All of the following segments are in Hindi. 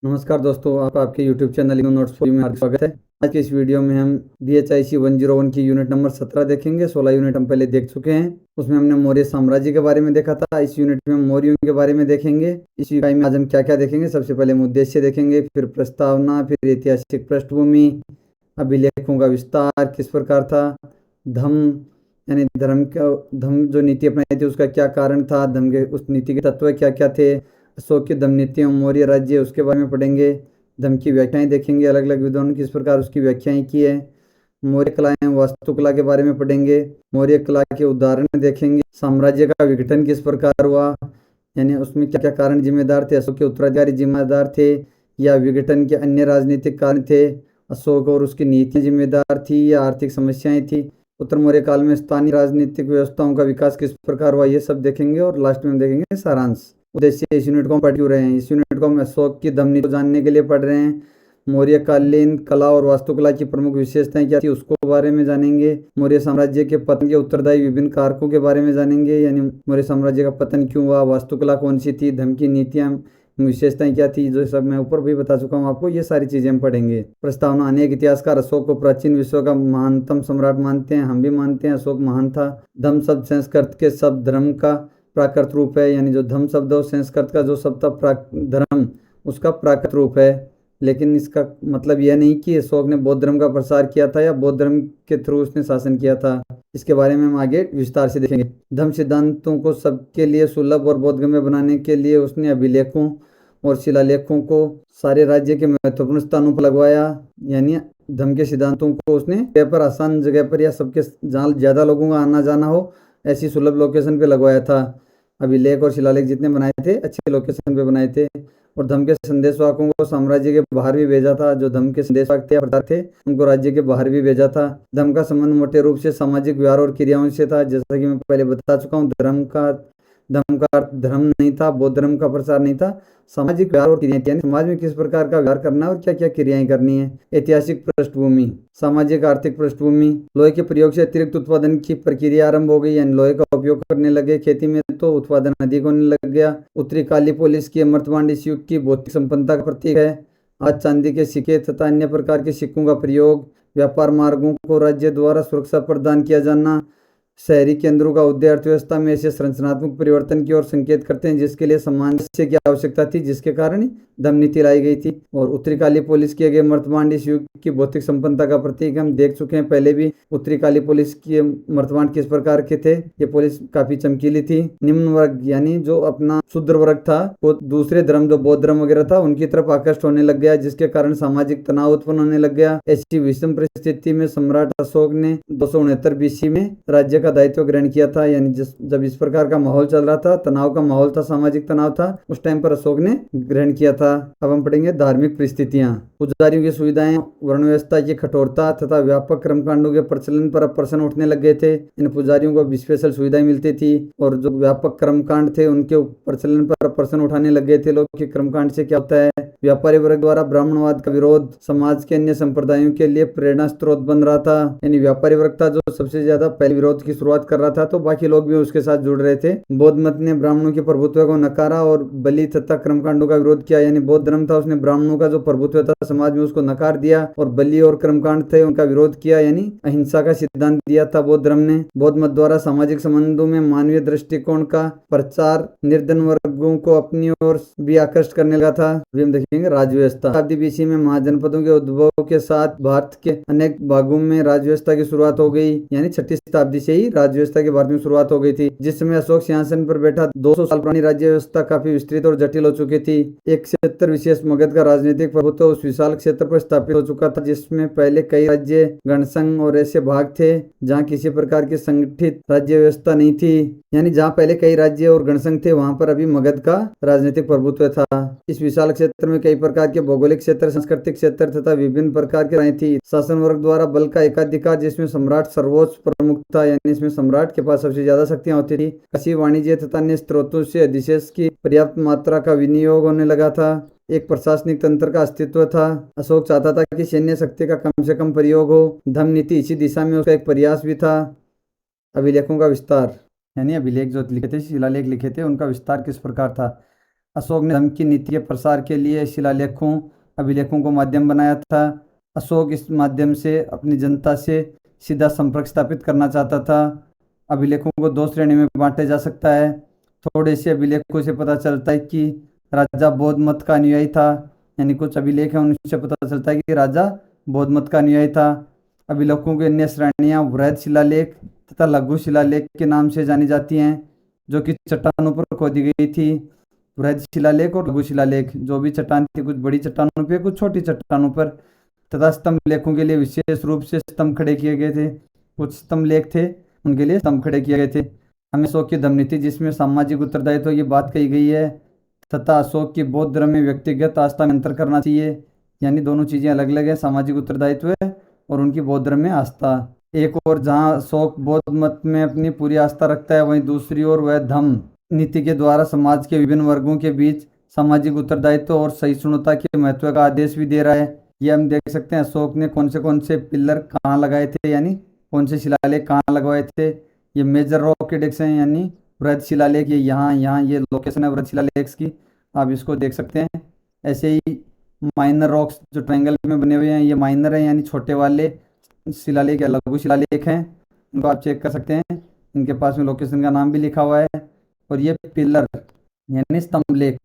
नमस्कार दोस्तों, आपका आपके YouTube channel IGNOU notes for you में हार्दिक स्वागत है। आज के इस वीडियो में हम BHIC 101 की यूनिट नंबर 17 देखेंगे। 16 यूनिट हम पहले देख चुके हैं। उसमें हमने मौर्य साम्राज्य के बारे में देखा था। इस यूनिट में मौर्यों के बारे में देखेंगे। इस इकाई में आज हम क्या क्या देखेंगे, सबसे पहले हम उद्देश्य देखेंगे, फिर प्रस्तावना, फिर ऐतिहासिक पृष्ठभूमि, अभिलेखों का विस्तार किस प्रकार था, धम्म यानी धम्म जो नीति अपनाई थी उसका क्या कारण था, धम्म के उस नीति के तत्व क्या क्या थे, अशोक की धम्म नीति और मौर्य राज्य उसके बारे में पढ़ेंगे। धम्म की व्याख्याएं देखेंगे, अलग अलग विद्वानों किस प्रकार उसकी व्याख्याएं की है। मौर्य कला एवं वास्तुकला के बारे में पढ़ेंगे। मौर्य कला के उदाहरण देखेंगे। साम्राज्य का विघटन किस प्रकार हुआ, यानी उसमें क्या क्या कारण जिम्मेदार थे, अशोक के उत्तराधिकारी जिम्मेदार थे या विघटन के अन्य राजनीतिक कारण थे, अशोक और उसकी नीतियां जिम्मेदार थी या आर्थिक समस्याएं थी, उत्तर मौर्य काल में स्थानीय राजनीतिक व्यवस्थाओं का विकास किस प्रकार हुआ, ये सब देखेंगे। और लास्ट में हम देखेंगे सारांश। उद्देश्य इस यूनिट को हम पढ़ क्यों रहे हैं, इस यूनिट को हम अशोक की धम्म नीति को जानने के लिए पढ़ रहे हैं। मौर्यकालीन कला और वास्तुकला की प्रमुख विशेषताएं क्या थी उसको बारे में जानेंगे। मौर्य साम्राज्य के पतन के उत्तरदायी विभिन्न कारकों के बारे में जानेंगे, यानी मौर्य साम्राज्य का पतन क्यों हुआ, वास्तुकला कौन सी थी, धम्म की नीतियां विशेषताएं क्या थी, जो सब मैं ऊपर भी बता चुका हूँ आपको। ये सारी चीजें हम पढ़ेंगे। प्रस्तावना। अनेक इतिहासकार अशोक को प्राचीन विश्व का महानतम सम्राट मानते हैं, हम भी मानते हैं अशोक महान था। धम्म शब्द संस्कृत के शब्द धर्म का प्राकृत रूप है, यानी जो धम्म शब्द है संस्कृत का जो शब्द था धर्म उसका प्राकृत रूप है। लेकिन इसका मतलब यह नहीं कि अशोक ने बौद्ध धर्म का प्रसार किया था या बौद्ध धर्म के थ्रू उसने शासन किया था। इसके बारे में हम आगे विस्तार से देखेंगे। धम्म सिद्धांतों को सबके लिए सुलभ और बोधगम्य बनाने के लिए उसने अभिलेखों और शिलालेखों को सारे राज्य के महत्वपूर्ण स्थानों पर लगवाया, यानी धम्म के सिद्धांतों को उसने जगह पर, आसान जगह पर या सबके जहाँ ज़्यादा लोगों का आना जाना हो ऐसी सुलभ लोकेशन पे लगवाया था। अभिलेख और शिलालेख जितने बनाए थे अच्छे लोकेशन पे बनाए थे। और धम्म के संदेशवाहकों को साम्राज्य के बाहर भी भेजा था। जो धम्म के संदेशवाहक थे प्रचारक थे उनको राज्य के बाहर भी भेजा था। धम्म का संबंध मोटे रूप से सामाजिक व्यवहार और क्रियाओं से था, जैसा कि मैं पहले बता चुका हूँ। धर्म का अर्थ धर्म नहीं था, बौद्ध धर्म का प्रसार नहीं था, सामाजिक व्यवहार और क्रियाएं, यानी समाज में किस प्रकार का व्यवहार करना है और क्या क्या क्रियाएं करनी है। ऐतिहासिक पृष्ठभूमि। सामाजिक आर्थिक पृष्ठभूमि। लोहे के प्रयोग से अतिरिक्त उत्पादन की प्रक्रिया आरंभ हो गई, यानी लोहे का उपयोग करने लगे खेती में तो उत्पादन अधिक होने लग गया। उत्तरी काली पोलिस की अमृतवाण इस युग की भौतिक संपन्नता का प्रतीक है। आज चांदी के सिक्के तथा अन्य प्रकार के सिक्कों का प्रयोग। व्यापार मार्गों को राज्य द्वारा सुरक्षा प्रदान किया जाना। शहरी केंद्रों का उदय अर्थव्यवस्था में ऐसे संरचनात्मक परिवर्तन की ओर संकेत करते हैं जिसके लिए सामंजस्य की आवश्यकता थी, जिसके कारण धम्म नीति लाई गई थी। और उत्तरी काली पोलिस किए गए मर्तमांड इस युग की भौतिक संपन्नता का प्रतीक हम देख चुके हैं पहले भी। उत्तरी काली पोलिस के मर्तमांड किस प्रकार के थे, ये पोलिस काफी चमकीली थी। निम्न वर्ग यानी जो अपना शूद्र वर्ग था वो दूसरे धर्म जो बौद्ध धर्म वगैरह था उनकी तरफ आकृष्ट होने लग गया, जिसके कारण सामाजिक तनाव उत्पन्न होने लग गया। ऐसी विषम परिस्थिति में सम्राट अशोक ने 269 BC में राज्य का दायित्व ग्रहण किया था, यानी जब इस प्रकार का माहौल चल रहा था, तनाव का माहौल था, सामाजिक तनाव था, उस टाइम पर अशोक ने ग्रहण किया था। अब हम पढ़ेंगे धार्मिक परिस्थितियां। पुजारियों की सुविधाएं, वर्ण व्यवस्था की कठोरता तथा व्यापक कर्मकांडों के प्रचलन पर अब प्रश्न उठने लग गए थे। इन पुजारियों को स्पेशल सुविधाएं मिलती थी और जो व्यापक कर्मकांड थे उनके प्रचलन पर प्रश्न उठाने लग गए थे लोग कि कर्मकांड से क्या होता है। व्यापारी वर्ग द्वारा ब्राह्मणवाद का विरोध समाज के अन्य संप्रदायों के लिए प्रेरणा स्रोत बन रहा था, यानी व्यापारी वर्ग था जो सबसे ज्यादा पहले विरोध की शुरुआत कर रहा था, तो बाकी लोग भी उसके साथ जुड़ रहे थे। बौद्ध मत ने ब्राह्मणों के प्रभुत्व को नकारा और बलि तथा कर्मकांडों का विरोध किया, यानी बौद्ध धर्म था उसने ब्राह्मणों का जो प्रभुत्व था समाज में उसको नकार दिया और बलि और कर्मकांड थे उनका विरोध किया, यानी अहिंसा का सिद्धांत दिया था बौद्ध धर्म ने। बौद्ध मत द्वारा सामाजिक संबंधों में मानवीय दृष्टिकोण का प्रचार निर्धन वर्गों को अपनी ओर भी आकर्षित करने लगा था। हम देखेंगे राजव्यवस्था। शताब्दी BC में महाजनपदों के उद्भव के साथ भारत के अनेक भागों में राजव्यवस्था की शुरुआत हो गई, यानी 6ठी शताब्दी से ही राजव्यवस्था के भारत में शुरुआत हो गई थी। जिस समय अशोक सिंहासन पर बैठा 200 साल पुरानी राज्य व्यवस्था काफी विस्तृत और जटिल हो चुकी थी। एक क्षेत्र विशेष मगध का राजनीतिक प्रभुत्व उस विशाल क्षेत्र पर स्थापित हो चुका था, जिसमें पहले कई राज्य गणसंघ और ऐसे भाग थे जहाँ किसी प्रकार की संगठित राज्य व्यवस्था नहीं थी, यानी जहाँ पहले कई राज्य और गणसंघ थे वहां पर अभी मगध का राजनीतिक प्रभुत्व था। इस विशाल क्षेत्र में कई प्रकार के भौगोलिक क्षेत्र, सांस्कृतिक क्षेत्र तथा विभिन्न प्रकार की राय थी। शासन वर्ग द्वारा बल का एकाधिकार, जिसमें सम्राट सर्वोच्च प्रमुख था, यानी इसमें सम्राट के पास सबसे ज्यादा शक्तियां होती थी। कृषि, वाणिज्य तथा अन्य स्रोतों से अधिशेष की पर्याप्त मात्रा का विनियोग होने लगा था। एक प्रशासनिक तंत्र का अस्तित्व था। अशोक चाहता था कि सैन्य शक्ति का कम से कम प्रयोग हो। धम्म नीति इसी दिशा में उसका एक प्रयास भी था। अभिलेखों का विस्तार, यानी अभिलेख जो लिखे थे, शिलालेख लिखे थे, उनका विस्तार किस प्रकार था। अशोक ने धर्म की नीति के प्रसार के लिए शिलालेखों अभिलेखों को माध्यम बनाया था। अशोक इस माध्यम से अपनी जनता से सीधा संपर्क स्थापित करना चाहता था। अभिलेखों को दो श्रेणी में बांटा जा सकता है। थोड़े से अभिलेखों से पता चलता है कि राजा बौद्ध मत का अनुयायी था, यानी कुछ अभिलेख है उनसे पता चलता है कि राजा बौद्ध मत का अनुयायी था। अभिलेखों की अन्य श्रेणियां वृहद शिलालेख तथा लघु शिलालेख के नाम से जानी जाती हैं, जो कि चट्टानों पर खोदी गई थी। वृहद शिलालेख और लघु शिलालेख, जो भी चट्टान थी कुछ बड़ी चट्टानों पर कुछ छोटी चट्टानों पर, तथा स्तंभ लेखों के लिए विशेष रूप से स्तंभ खड़े किए गए थे। कुछ स्तंभ लेख थे उनके लिए स्तंभ खड़े किए गए थे। हमें अशोक की धर्मनीति जिसमें सामाजिक उत्तरदायित्व की बात कही गई है, तथा अशोक की बौद्ध धर्म में व्यक्तिगत आस्था में अंतर करना चाहिए, यानी दोनों चीज़ें अलग अलग है, सामाजिक उत्तरदायित्व है और उनकी बौद्ध धर्म में आस्था। एक और जहाँ अशोक बौद्ध मत में अपनी पूरी आस्था रखता है, वहीं दूसरी ओर वह धम्म नीति के द्वारा समाज के विभिन्न वर्गों के बीच सामाजिक उत्तरदायित्व और सहिष्णुता के महत्व का आदेश भी दे रहा है। ये हम देख सकते हैं अशोक ने कौन से पिलर कहाँ लगाए थे, यानी कौन से शिलालेख कहाँ लगवाए थे। ये मेजर रॉक एडिक्स हैं, यानी वृहद शिलालेख, ये यहाँ ये लोकेशन है वृहद शिलालेख की, आप इसको देख सकते हैं। ऐसे ही माइनर रॉक्स जो ट्रायंगल में बने हुए हैं, ये माइनर हैं, यानी छोटे वाले शिलालेख या लघु शिलालेख हैं, इनको आप चेक कर सकते हैं। इनके पास में लोकेशन का नाम भी लिखा हुआ है। और ये पिलर यानी स्तंभ लेख,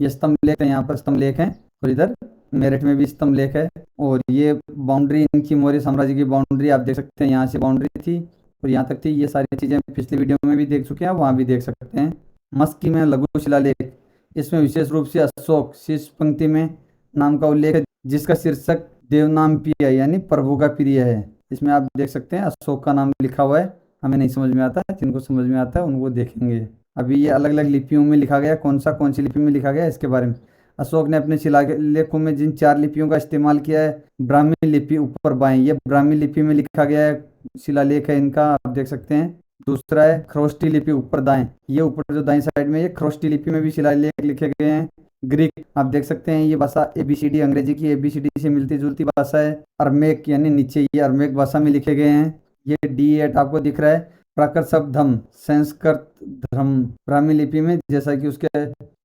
ये स्तंभ लेख है, यहाँ पर स्तंभ लेख हैं, और इधर मेरठ में भी स्तंभ लेख है। और ये बाउंड्री इनकी मौर्य साम्राज्य की बाउंड्री आप देख सकते हैं, यहाँ से बाउंड्री थी और यहाँ तक थी। ये सारी चीज़ें पिछली वीडियो में भी देख चुके हैं, वहाँ भी देख सकते हैं। मस्की में लघु शिलालेख, इसमें विशेष रूप से अशोक शीर्ष पंक्ति में नाम का उल्लेख है, जिसका शीर्षक देवनाम प्रिय यानी प्रभु का प्रिय है। इसमें आप देख सकते हैं अशोक का नाम लिखा हुआ है। हमें नहीं समझ में आता है, जिनको समझ में आता है उनको देखेंगे। अभी ये अलग अलग लिपियों में लिखा गया, कौन सी लिपि में लिखा गया इसके बारे में। अशोक ने अपने शिलालेखों में जिन 4 लिपियों का इस्तेमाल किया है, ब्राह्मी लिपि ऊपर बाएं, ये ब्राह्मी लिपि में लिखा गया है शिलालेख है इनका, आप देख सकते हैं। दूसरा है खरोष्टी लिपि ऊपर दाएं, ये ऊपर जो दाएं साइड में ये खरोष्टी लिपि में भी शिलालेख लिखे गए हैं। ग्रीक आप देख सकते हैं, ये भाषा ABCD अंग्रेजी की ABCD से मिलती जुलती भाषा है। अरमेक यानी नीचे, ये अरमेक भाषा में लिखे गए हैं। ये D8 आपको दिख रहा है। प्राकृत शब्द धम्म, संस्कृत धर्म, ब्राह्मी लिपि में, जैसा कि उसके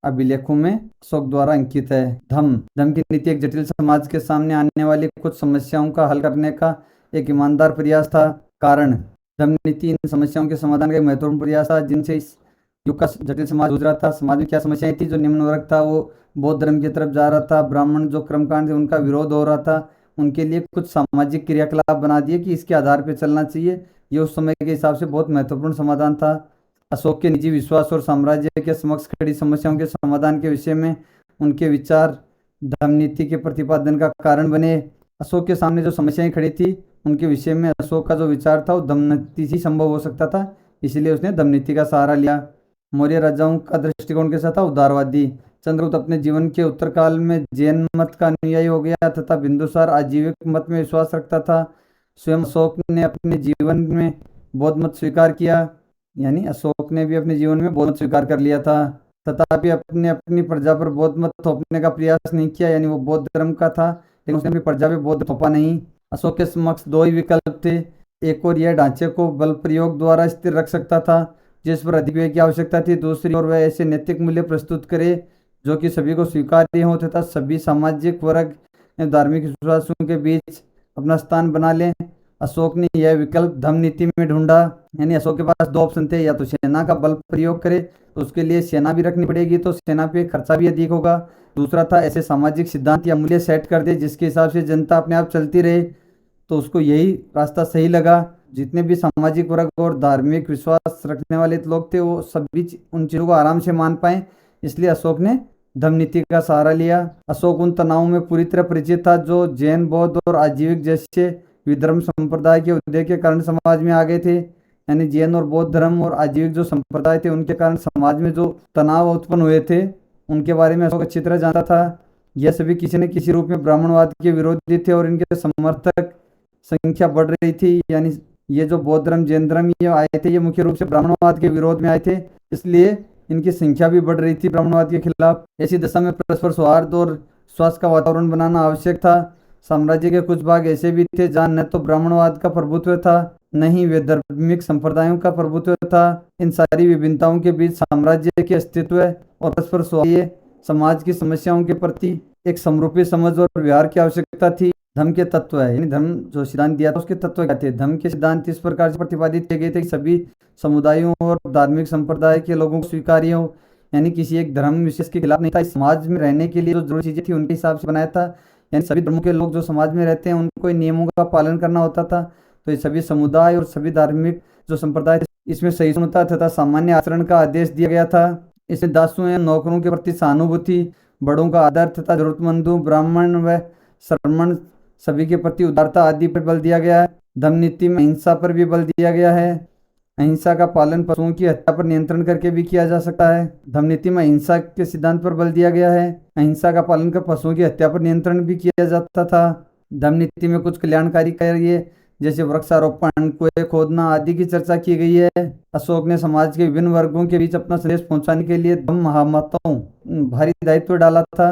अभिलेखों में अशोक द्वारा अंकित है। धम्म की नीति एक जटिल समाज के सामने आने वाली कुछ समस्याओं का हल करने का एक ईमानदार प्रयास था। कारण धम्म नीति इन समस्याओं के समाधान का एक महत्वपूर्ण प्रयास था, जिनसे इस युग का जटिल समाज गुजरा था। समाज में क्या समस्याएं थी? जो निम्न वर्ग था वो बौद्ध धर्म की तरफ जा रहा था, ब्राह्मण जो कर्मकांड थे उनका विरोध हो रहा था, उनके लिए कुछ सामाजिक क्रियाकलाप बना दिए कि इसके आधार पर चलना चाहिए। ये उस समय के हिसाब से बहुत महत्वपूर्ण समाधान था। अशोक के निजी विश्वास और साम्राज्य के समक्ष खड़ी समस्याओं के समाधान के विषय में उनके विचार धम्म नीति के प्रतिपादन का कारण बने। अशोक के सामने जो समस्याएं खड़ी थी उनके विषय में अशोक का जो विचार था वो धम्म नीति से संभव हो सकता था, इसलिए उसने धम्म नीति का सहारा लिया। मौर्य राजाओं का दृष्टिकोण कैसा था? उदारवादी। चंद्रगुप्त अपने जीवन के उत्तरकाल में जैन मत का अनुयायी हो गया तथा बिंदुसार आजीविक मत में विश्वास रखता था। स्वयं अशोक ने अपने जीवन में बौद्ध मत स्वीकार किया, यानी अशोक ने भी अपने जीवन में बौद्ध मत स्वीकार कर लिया था। तथापि अपने अपनी प्रजा पर बौद्ध मत थोपने का प्रयास नहीं किया, यानी वो बौद्ध धर्म का था लेकिन उसने अपनी प्रजा पे बौद्ध थोपा नहीं। अशोक के समक्ष 2 ही विकल्प थे। एक और यह ढांचे को बल प्रयोग द्वारा स्थिर रख सकता था जिस पर अधिक व्यय की आवश्यकता थी, दूसरी ओर वह ऐसे नैतिक मूल्य प्रस्तुत करे जो कि सभी को स्वीकार्य हो तथा सभी सामाजिक वर्ग एवं धार्मिक विश्वासों के बीच अपना स्थान बना लें। अशोक ने यह विकल्प धम्म नीति में ढूंढा, यानी अशोक के पास 2 ऑप्शन थे, या तो सेना का बल प्रयोग करे तो उसके लिए सेना भी रखनी पड़ेगी तो सेना पे खर्चा भी अधिक होगा। दूसरा था ऐसे सामाजिक सिद्धांत या मूल्य सेट कर दे जिसके हिसाब से जनता अपने आप चलती रहे, तो उसको यही रास्ता सही लगा। जितने भी सामाजिक वर्ग और धार्मिक विश्वास रखने वाले लोग थे वो सभी उन चीज़ों को आराम से मान पाए, इसलिए अशोक ने धम्म नीति का सहारा लिया। अशोक उन तनावों में पूरी तरह परिचित था जो जैन, बौद्ध और आजीविक जैसे विधर्म संप्रदाय के उदय के कारण समाज में आ गए थे, यानी जैन और बौद्ध धर्म और आजीविक जो संप्रदाय थे उनके कारण समाज में जो तनाव उत्पन्न हुए थे उनके बारे में अशोक अच्छी तरह जानता था। यह सभी किसी न किसी रूप में ब्राह्मणवाद के विरोधी थे और इनके समर्थक संख्या बढ़ रही थी, यानी ये जो बौद्ध धर्म, जैन धर्म ये आए थे ये मुख्य रूप से ब्राह्मणवाद के विरोध में आए थे, इसलिए इनकी संख्या भी बढ़ रही थी ब्राह्मणवाद के खिलाफ। ऐसी दशा में परस्पर सौहार्द और स्वास्थ्य का वातावरण बनाना आवश्यक था। साम्राज्य के कुछ भाग ऐसे भी थे जहाँ न तो ब्राह्मणवाद का प्रभुत्व था न ही वे धार्मिक संप्रदायों का प्रभुत्व था। इन सारी विभिन्नताओं के बीच साम्राज्य के अस्तित्व और परस्पर सौहार्द समाज की समस्याओं के प्रति एक समरूपी समझ और व्यवहार की आवश्यकता थी। धर्म के तत्व है, यानी धर्म जो सिद्धांत दिया था उसके तत्व क्या थे। धर्म के सिद्धांत इस प्रकार से प्रतिपादित किए गए थे कि सभी समुदायों और धार्मिक संप्रदाय के लोगों को स्वीकार्य हो, यानी किसी एक धर्म विशेष के खिलाफ नहीं था। समाज में रहने के लिए जो जरूरी चीजें थी उनके हिसाब से बनाया था, यानी सभी धर्मों के लोग जो समाज में रहते हैं उनको इन नियमों का पालन करना होता था। तो ये सभी समुदाय और सभी धार्मिक जो संप्रदाय थे इसमें सहिष्णुता तथा सामान्य आचरण का आदेश दिया गया था। इसमें दासों या नौकरों के प्रति सहानुभूति, बड़ों का आदर तथा जरूरतमंदों, ब्राह्मण व श्रमण सभी के प्रति उदारता आदि पर बल दिया गया है। धर्म नीति में अहिंसा पर भी बल दिया गया है। अहिंसा का पालन पशुओं की हत्या पर नियंत्रण करके भी किया जा सकता है। धर्म नीति में अहिंसा के सिद्धांत पर बल दिया गया है। अहिंसा का पालन कर पशुओं की हत्या पर नियंत्रण भी किया जाता था। धर्म नीति में कुछ कल्याणकारी कार्य जैसे वृक्षारोपण, कुएं खोदना आदि की चर्चा की गई है। अशोक ने समाज के विभिन्न वर्गों के बीच अपना संदेश पहुंचाने के लिए धम्म महामतों भारी दायित्व डाला था,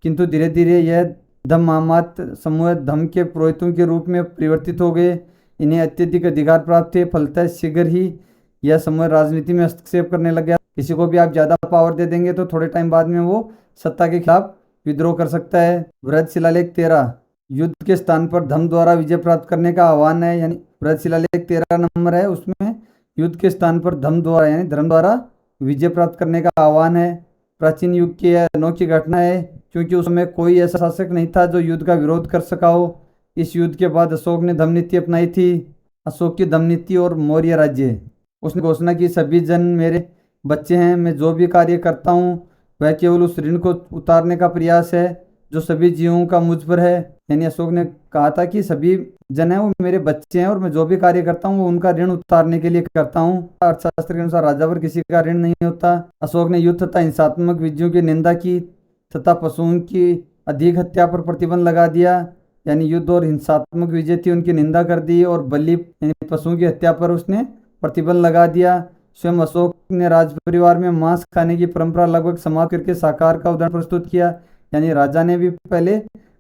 किंतु धीरे धीरे यह धम्म महामत समूह धम्म के पुरोहितों के रूप में परिवर्तित हो गए। इन्हें अत्यधिक अधिकार प्राप्त थे, फलतः शीघ्र ही यह समूह राजनीति में हस्तक्षेप करने लग गया। किसी को भी आप ज्यादा पावर दे देंगे तो थोड़े टाइम बाद में वो सत्ता के खिलाफ विद्रोह कर सकता है। बृहद शिलालेख 13 युद्ध के स्थान पर धर्म द्वारा विजय प्राप्त करने का आह्वान है, यानी बृहद शिलालेख 13 नंबर है, उसमें युद्ध के स्थान पर धर्म द्वारा यानी धर्म द्वारा विजय प्राप्त करने का आह्वान है। प्राचीन युग की यह अनोखी घटना है, क्योंकि उसमें कोई ऐसा शासक नहीं था जो युद्ध का विरोध कर सका हो। इस युद्ध के बाद अशोक ने धम्म नीति अपनाई थी। अशोक की धम्म नीति और मौर्य राज्य। उसने घोषणा की, सभी जन मेरे बच्चे हैं, मैं जो भी कार्य करता हूँ वह केवल उस ऋण को उतारने का प्रयास है जो सभी जीवों का मुझ पर है। यानी अशोक ने कहा था कि सभी जन है वो मेरे बच्चे हैं और मैं जो भी कार्य करता हूँ वो उनका ऋण उतारने के लिए करता हूँ। अर्थशास्त्र के अनुसार राजा पर किसी का ऋण नहीं होता। अशोक ने युद्ध तथा हिंसात्मक विधियों की निंदा की तथा पशुओं की अधिक हत्या पर प्रतिबंध लगा दिया, यानी युद्ध और हिंसात्मक विजय थी उनकी निंदा कर दी और बलि यानी पशुओं की हत्या पर उसने प्रतिबंध लगा दिया। स्वयं अशोक ने राज परिवार में मांस खाने की परंपरा लगभग समाप्त करके शाकाहार का उदाहरण प्रस्तुत किया, यानी राजा ने भी पहले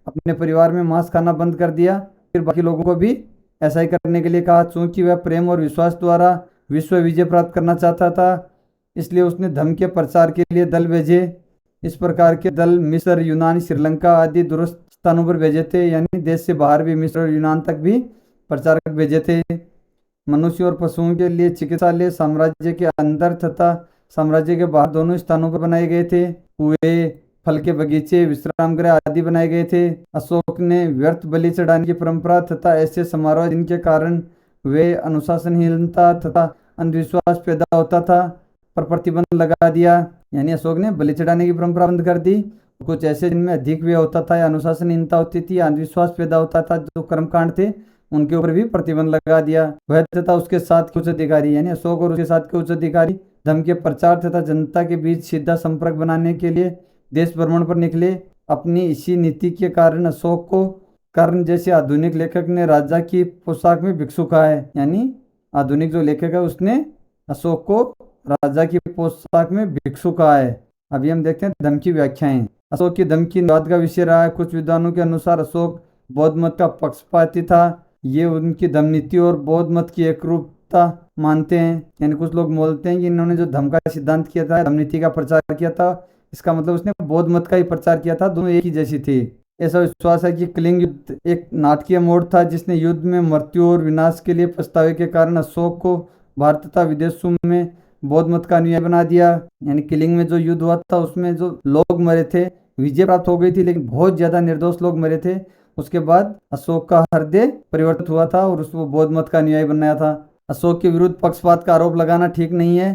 अपने परिवार में मांस खाना बंद कर दिया, फिर बाकी लोगों को भी ऐसा ही करने के लिए कहा। चूंकि वह प्रेम और विश्वास द्वारा विश्व विजय प्राप्त करना चाहता था, इसलिए उसने धर्म के प्रचार के लिए दल भेजे। इस प्रकार के दल मिस्र, यूनान, श्रीलंका आदि दूरस्थ स्थानों पर भेजे थे, यानी देश से बाहर भी मिस्र और यूनान तक भी प्रचारक भेजे थे। मनुष्य और पशुओं के लिए चिकित्सालय साम्राज्य के अंदर तथा साम्राज्य के बाहर दोनों स्थानों पर बनाए गए थे। कुएं, फल के बगीचे, विश्राम गृह आदि बनाए गए थे। अशोक ने व्यर्थ बलि चढ़ाने की परंपरा तथा ऐसे समारोह जिनके कारण वे अनुशासनहीनता तथा अंधविश्वास पैदा होता था पर प्रतिबंध लगा दिया, यानी अशोक ने बलि चढ़ाने की परंपरा बंद कर दी। कुछ ऐसे जिनमें अधिक व्यय होता था या अनुशासनहीनता होती थी, अंधविश्वास पैदा होता था, जो कर्मकांड थे उनके ऊपर भी प्रतिबंध लगा दिया। वह तथा उसके साथ के उच्च अधिकारी यानी अशोक और उसके साथ के उच्च अधिकारी धर्म के प्रचार तथा जनता के बीच सीधा संपर्क बनाने के लिए देश भ्रमण पर निकले। अपनी इसी नीति के कारण अशोक को कर्ण जैसे आधुनिक लेखक ने राजा की पोशाक में भिक्षु कहा है, यानी आधुनिक जो लेखक है उसने अशोक को राजा की पोशाक में भिक्षु कहा है। अभी हम देखते हैं धर्म की व्याख्याएं। अशोक की धर्म की विवाद का विषय रहा है। कुछ विद्वानों के अनुसार अशोक बौद्ध मत का पक्षपाती था। ये उनकी धर्म नीति और बौद्ध मत की एकरूपता मानते हैं, यानी कुछ लोग बोलते हैं कि इन्होंने जो धर्म का सिद्धांत किया था, धर्म नीति का प्रचार किया था, इसका मतलब उसने बौद्ध मत का ही प्रचार किया था, दोनों एक ही जैसी थी। ऐसा विश्वास है कि कलिंग युद्ध एक नाटकीय मोड़ था जिसने युद्ध में मृत्यु और विनाश के लिए पछतावे के कारण अशोक को भारत तथा विदेशों में बौद्ध मत का अनुयायी बना दिया। यानी किलिंग में जो युद्ध हुआ था उसमें जो लोग मरे थे, विजय प्राप्त हो गई थी लेकिन बहुत ज्यादा निर्दोष लोग मरे थे। उसके बाद अशोक का हृदय परिवर्तित हुआ था और उसको बौद्ध मत का अनुयायी बनाया था। अशोक के विरुद्ध पक्षपात का आरोप लगाना ठीक नहीं है।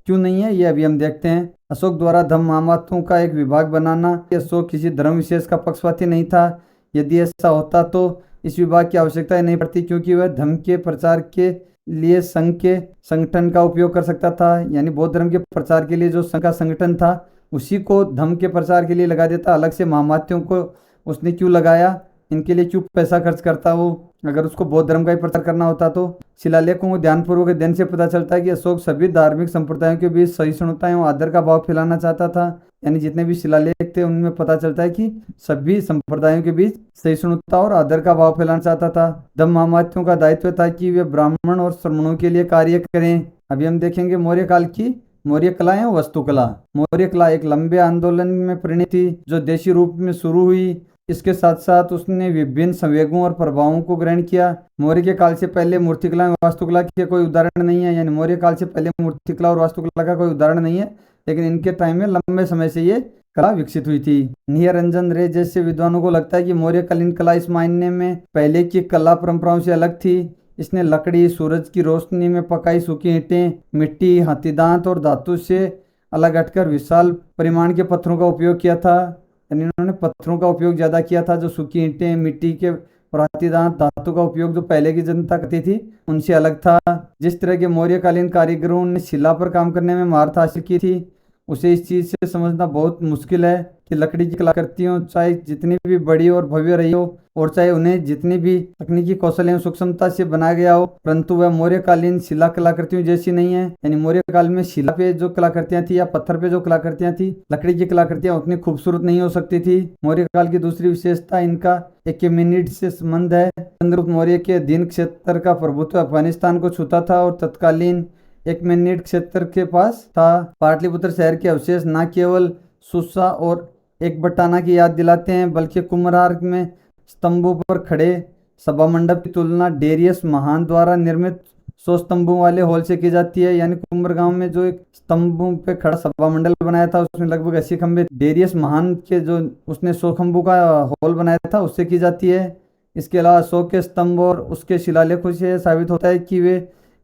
क्यों नहीं है ये अभी हम देखते हैं। अशोक द्वारा धर्म महामतों का एक विभाग बनाना, अशोक किसी धर्म विशेष का पक्षपाती नहीं था। यदि ऐसा होता तो इस विभाग की आवश्यकता ही नहीं पड़ती, क्योंकि वह धर्म के प्रचार के लिए संघ के संगठन का उपयोग कर सकता था। यानी बौद्ध धर्म के प्रचार के लिए जो संघ का संगठन था उसी को धर्म के प्रचार के लिए लगा देता। अलग से महामतियों को उसने क्यों लगाया, इनके लिए क्यों पैसा खर्च करता वो, अगर उसको बौद्ध धर्म का ही प्रचार करना होता तो। शिलालेखों को ध्यानपूर्वक अध्ययन से पता चलता है कि अशोक सभी धार्मिक संप्रदायों के बीच सहिष्णुता एवं आदर का भाव फैलाना चाहता था। यानी जितने भी शिलालेख थे उनमें पता चलता है कि सभी संप्रदायों के बीच सहिष्णुता और आदर का भाव फैलाना चाहता था। धम्म महामतियों का दायित्व था कि वे ब्राह्मण और श्रमणों के लिए कार्य करें। अभी हम देखेंगे मौर्य काल की मौर्य कला या वास्तुकला। मौर्य कला एक लंबे आंदोलन में परिणत थी जो देशी रूप में शुरू हुई। इसके साथ साथ उसने विभिन्न संवेगों और प्रभावों को ग्रहण किया। मौर्य के काल से पहले मूर्तिकला और वास्तुकला के कोई उदाहरण नहीं है, यानी मौर्य काल से पहले मूर्तिकला और वास्तुकला का कोई उदाहरण नहीं है, लेकिन इनके टाइम में लंबे समय से ये कला विकसित हुई थी। निरंजन रे जैसे विद्वानों को लगता है कि मौर्यकालीन कला इस मायने में पहले की कला परंपराओं से अलग थी। इसने लकड़ी, सूरज की रोशनी में पकाई सूखी ईंटें, मिट्टी, हाथीदांत और धातु से अलग हटकर विशाल परिमाण के पत्थरों का उपयोग किया था। यानी इन्होंने पत्थरों का उपयोग ज़्यादा किया था। जो सूखी ईंटें, मिट्टी के और हाथीदांत, धातु का उपयोग जो पहले की जनता करती थी उनसे अलग था। जिस तरह के मौर्यकालीन कारीगरों ने शिला पर काम करने में महारत हासिल की थी, उसे इस चीज़ से समझना बहुत मुश्किल है कि लकड़ी की कलाकृतियों चाहे जितनी भी बड़ी और भव्य रही हो और चाहे उन्हें जितनी भी तकनीकी कौशल एवं सूक्ष्मता से बनाया गया हो, परंतु वह मौर्यकालीन शिला कलाकृतियों जैसी नहीं है। यानी मौर्य काल में शिला पे जो कलाकृतियां थी या पत्थर पे जो कलाकृतियां थी, लकड़ी की कलाकृतियां उतनी खूबसूरत नहीं हो सकती थी। मौर्य काल की दूसरी विशेषता इनका एक्मेनिड से संबंध है। चंद्रगुप्त मौर्य के अधीन क्षेत्र का प्रभुत्व अफगानिस्तान को छूता था और तत्कालीन एक्मेनिड क्षेत्र के पास था। पाटलिपुत्र शहर के अवशेष न केवल सुसा और एकबटाना की याद दिलाते हैं, बल्कि कुम्भरार में स्तंभों पर खड़े सभा मंडप की तुलना डेरियस महान द्वारा निर्मित 100 स्तंभों वाले हॉल से की जाती है। यानी कुंभरगांव में जो एक स्तंभों पे खड़ा सभा मंडल बनाया था उसमें लगभग 80 खंभे डेरियस महान के जो उसने 100 खंभों का हॉल बनाया था उससे की जाती है। इसके अलावा अशोक के स्तंभ और उसके शिलालेखों से साबित होता है कि वे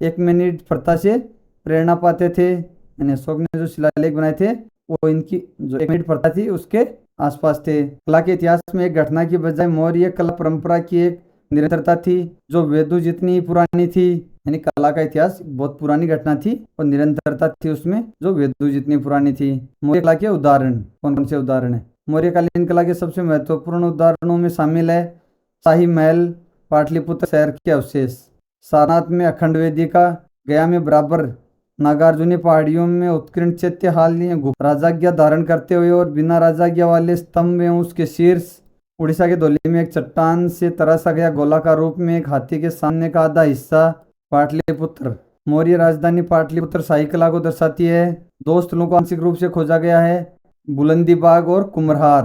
एक्मेनिड प्रथा से प्रेरणा पाते थे। यानी अशोक ने जो शिलालेख बनाए थे वो इनकी जो एक्मेनिड प्रथा थी उसके आसपास थे। कला के इतिहास में एक घटना की बजाय मौर्य कला परंपरा की एक निरंतरता थी जो वेदों जितनी पुरानी थी। यानी कला का इतिहास बहुत पुरानी घटना थी और निरंतरता थी उसमें जो वेदों जितनी पुरानी थी। मौर्य कला के उदाहरण कौन कौन से उदाहरण है? मौर्यकालीन कला के सबसे महत्वपूर्ण उदाहरणों में शामिल है शाही महल, पाटलिपुत्र शहर के अवशेष, सारनाथ में अखंड वेदिका, गया में बराबर, नागार्जुनी पहाड़ियों में उत्कीर्ण चैत्य हाल राजाज्ञा धारण करते हुए और बिना राजाज्ञा वाले स्तंभ एवं उसके शीर्ष, उड़ीसा के धौली में एक चट्टान से तराशा गया गोलाकार रूप में एक हाथी के सामने का आधा हिस्सा। पाटलिपुत्र मौर्य राजधानी पाटलिपुत्र शाही कला को दर्शाती है। 2 स्थलों को आंशिक रूप से खोजा गया है, बुलंदी बाग और कुम्हरार।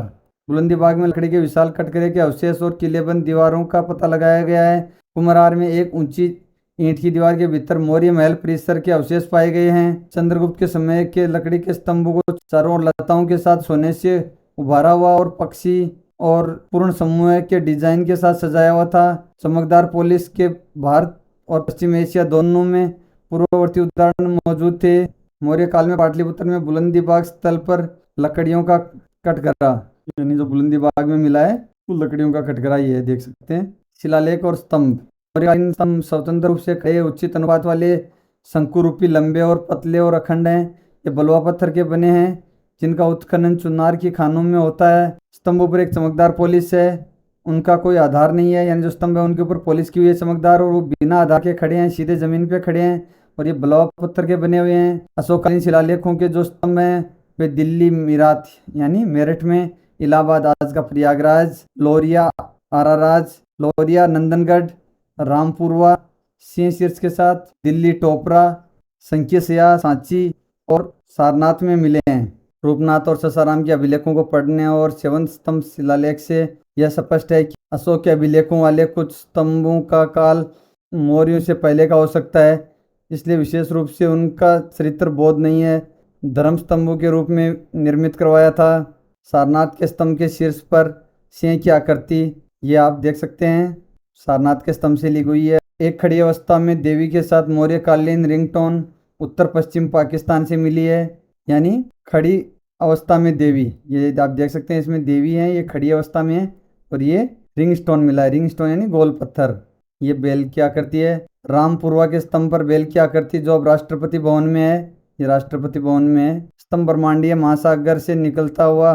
बुलंदी बाग में लकड़ी के विशाल कटघरे के अवशेष और किलेबंद दीवारों का पता लगाया गया है। कुम्हरार में एक ऊंची ईंट की दीवार के भीतर मौर्य महल परिसर के अवशेष पाए गए हैं। चंद्रगुप्त के समय के लकड़ी के स्तंभों को चारों ओर लताओं के साथ सोने से उभारा हुआ और पक्षी और पूर्ण समूह के डिजाइन के साथ सजाया हुआ था। चमकदार पॉलिश के भारत और पश्चिम एशिया दोनों में पूर्ववर्ती उदाहरण मौजूद थे। मौर्य काल में पाटलिपुत्र में बुलंदी बाग स्थल पर लकड़ियों का कटघरा, यानी जो बुलंदी बाग में मिला है वो लकड़ियों का कटघरा ये देख सकते हैं। शिलालेख और स्तंभ मौर्यकालीन स्तंभ स्वतंत्र रूप से खड़े उचित अनुपात वाले शंकुरूपी लंबे और पतले और अखंड हैं। ये बलुआ पत्थर के बने हैं जिनका उत्खनन चुनार की खानों में होता है। स्तंभों पर एक चमकदार पॉलिश है, उनका कोई आधार नहीं है। यानी जो स्तंभ है उनके ऊपर पॉलिश की हुई है चमकदार, और वो बिना आधार के खड़े हैं, सीधे जमीन पे खड़े हैं और ये बलुआ पत्थर के बने हुए हैं। अशोककालीन शिलालेखों के जो स्तंभ हैं वे दिल्ली, मीरात यानी मेरठ में, इलाहाबाद आज का प्रयागराज, लोरिया आराराज, लोरिया नंदनगढ़, रामपुरवा सिंह शीर्ष के साथ, दिल्ली टोपरा, संख्यसिया, सांची और सारनाथ में मिले हैं। रूपनाथ और ससाराम के अभिलेखों को पढ़ने और 7 स्तंभ शिलालेख से यह स्पष्ट है कि अशोक के अभिलेखों वाले कुछ स्तंभों का काल मौर्यों से पहले का हो सकता है, इसलिए विशेष रूप से उनका चरित्र बोध नहीं है। धर्म स्तंभों के रूप में निर्मित करवाया था। सारनाथ के स्तंभ के शीर्ष पर सिंह की आकृति ये आप देख सकते हैं, सारनाथ के स्तंभ से ली हुई है। एक खड़ी अवस्था में देवी के साथ मौर्यकालीन रिंगटोन उत्तर पश्चिम पाकिस्तान से मिली है। यानी खड़ी अवस्था में देवी, ये आप देख सकते हैं इसमें देवी है, ये खड़ी अवस्था में है और ये रिंग स्टोन मिला है। रिंग स्टोन यानी गोल पत्थर, ये बेल की आकृति है। रामपुरवा के स्तंभ पर बेल की आकृति जो अब राष्ट्रपति भवन में है, ये राष्ट्रपति भवन में है। स्तंभ ब्रह्मांडीय महासागर से निकलता हुआ